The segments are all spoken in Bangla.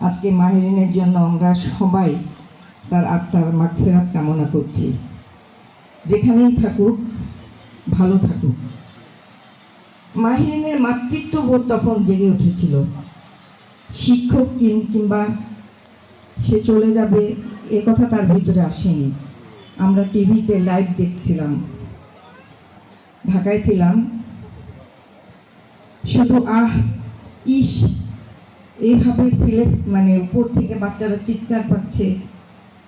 আজকে মাহিরিনের জন্য আমরা সবাই তার আত্মার মাগফিরাত কামনা করছি। যেখানেই থাকুক ভালো থাকুক। মাহিরিনের মাতৃত্ববোধ তখন জেগে উঠেছিল। শিক্ষক কিংবা সে চলে যাবে এ কথা তার ভিতরে আসেনি। আমরা টিভিতে লাইভ দেখছিলাম, ঢাকায় ছিলাম, শুধু ইস এইভাবে ফেলে উপর থেকে বাচ্চারা চিৎকার পাচ্ছে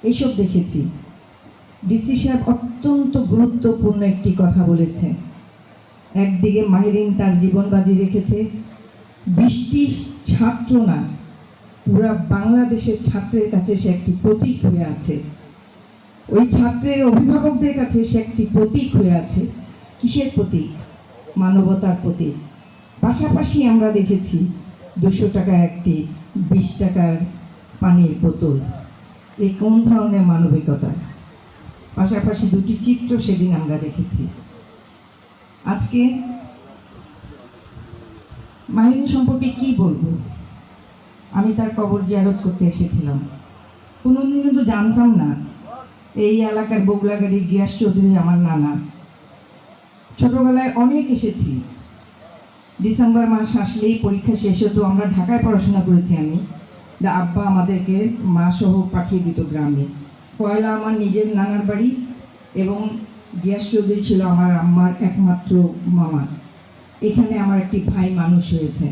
এইসব দেখেছি। ডিসি সাহেব অত্যন্ত গুরুত্বপূর্ণ একটি কথা বলেছে। একদিকে মাহিরিন তার জীবন বাজি রেখেছে, 20টি ছাত্র না, পুরা বাংলাদেশের ছাত্রের কাছে সে একটি প্রতীক হয়ে আছে। ওই ছাত্রের অভিভাবকদের কাছে সে একটি প্রতীক হয়ে আছে। কিসের প্রতীক? মানবতার প্রতীক। পাশাপাশি আমরা দেখেছি 200 টাকা একটি 20 টাকার পানির বোতল। এই কোন ধরনের মানবিকতা? পাশাপাশি দুটি চিত্র সেদিন আমরা দেখেছি। আজকে মাহিরিন সম্পর্কে কি বলবো? আমি তার কবর জিয়ারত করতে এসেছিলাম। কোনোদিন কিন্তু জানতাম না এই এলাকার বগলাগাড়ি গিয়াস চৌধুরী আমার নানা। ছোটবেলায় অনেক এসেছি। ডিসেম্বর মাস আসলেই পরীক্ষা শেষ হতো। আমরা ঢাকায় পড়াশোনা করেছি। আমি আব্বা আমাদেরকে মা সহ পাঠিয়ে দিত গ্রামে। পয়লা আমার নিজের নানার বাড়ি এবং গিয়াস চৌধুরী ছিল আমার আম্মার একমাত্র মামা। এখানে আমার একটি ভাই মানুষ হয়েছে।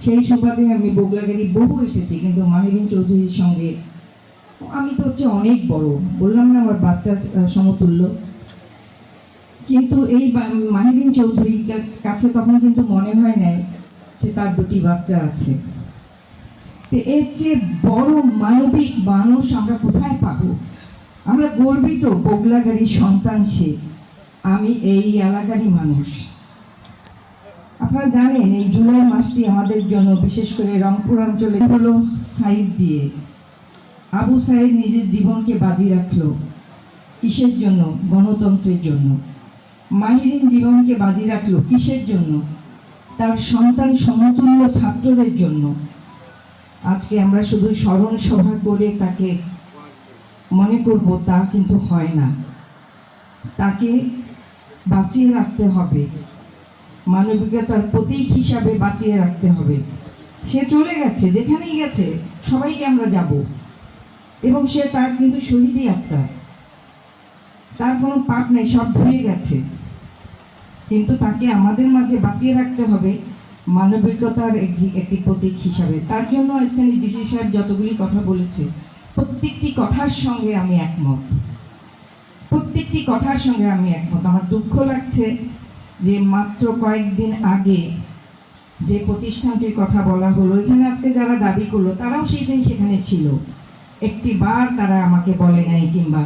সেই সুবাদে আমি বগলাগাড়ি বহু এসেছি, কিন্তু মাহিরিন চৌধুরীর সঙ্গে আমি তো হচ্ছে অনেক বড়, বললাম না আমার বাচ্চার সমতুল্য। কিন্তু এই মাহিরিন চৌধুরীর কাছে তখন কিন্তু মনে হয় নাই যে তার দুটি বাচ্চা আছে। এর চেয়ে বড় মানবিক মানুষ আমরা কোথায় পাবো? আমরা গর্বিত বগলাগাড়ির সন্তান সে। আমি এই এলাকারই মানুষ। আপনারা জানেন এই জুলাই মাসটি আমাদের জন্য, বিশেষ করে রংপুর অঞ্চলে, হলো সাইদ দিয়ে। আবু সাইদ নিজের জীবনকে বাজি রাখলো কিসের জন্য? গণতন্ত্রের জন্য। মাহিরিন জীবনকে বাজি রাখলো কিসের জন্য? তার সন্তান সমতুল্য ছাত্রদের জন্য। আজকে আমরা শুধু স্মরণ সভা করে তাকে মনে করব তা কিন্তু হয় না। তাকে বাঁচিয়ে রাখতে হবে, মানবিকতার প্রতীক হিসাবে বাঁচিয়ে রাখতে হবে। সে চলে গেছে, যেখানেই গেছে সবাইকে আমরা যাব, এবং সে তার কিন্তু শহীদই আত্মা, তার কোনো পাপ নেই, সব ধুয়ে গেছে। কিন্তু তাকে আমাদের মাঝে বাঁচিয়ে রাখতে হবে মানবিকতার একটি প্রতীক হিসাবে। তার জন্য স্থানীয় ডিসি সাহেব যতগুলি কথা বলেছে, প্রত্যেকটি কথার সঙ্গে আমি একমত। প্রত্যেকটি কথার সঙ্গে আমি একমত। আমার দুঃখ লাগছে যে মাত্র কয়েকদিন আগে যে প্রতিষ্ঠানটির কথা বলা হলো, এখানে আজকে যারা দাবি করলো তারাও সেই দিন সেখানে ছিল। একটি বার তারা আমাকে বলে নাই, কিংবা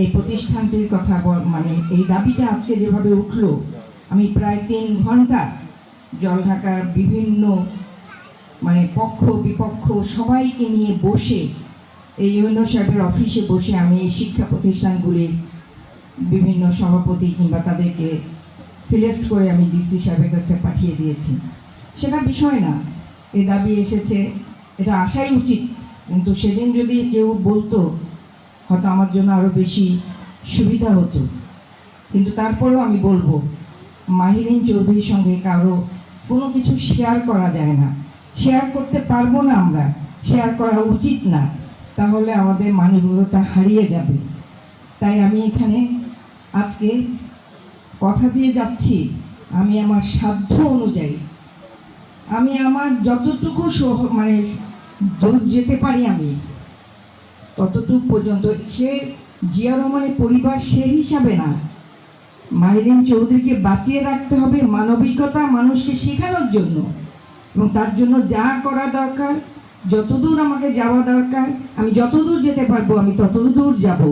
এই প্রতিষ্ঠানটির কথা এই দাবিটা আজকে যেভাবে উঠলো, আমি প্রায় 3 ঘন্টা জলঢাকার বিভিন্ন পক্ষ বিপক্ষ সবাইকে নিয়ে বসে, এই ইউনো সাহেবের অফিসে বসে আমি এই শিক্ষা প্রতিষ্ঠানগুলির বিভিন্ন সভাপতি কিংবা তাদেরকে সিলেক্ট করে আমি ডিসি সাহেবের কাছে পাঠিয়ে দিয়েছি। সেটা বিষয় না, এই দাবি এসেছে, এটা আসাই উচিত। কিন্তু সেদিন যদি কেউ বলতো হয়তো আমার জন্য আরও বেশি সুবিধা হতো। কিন্তু তারপরেও আমি বলবো, মাহিরিন চৌধুরীর সঙ্গে কারো কোনো কিছু শেয়ার করা যায় না, শেয়ার করতে পারবো না, আমরা শেয়ার করা উচিত না, তাহলে আমাদের মানবিকতা হারিয়ে যাবে। তাই আমি এখানে আজকে কথা দিয়ে যাচ্ছি, আমি আমার সাধ্য অনুযায়ী, আমি আমার যতটুকু দূর যেতে পারি আমি ততটুকু পর্যন্ত। সে জিয়া রহমানের পরিবার সে হিসাবে না, মাহিরিন চৌধুরীকে বাঁচিয়ে রাখতে হবে মানবিকতা মানুষকে শেখানোর জন্য, এবং তার জন্য যা করা দরকার, যতদূর আমাকে যাওয়া দরকার, আমি যতদূর যেতে পারবো আমি ততদূর যাব।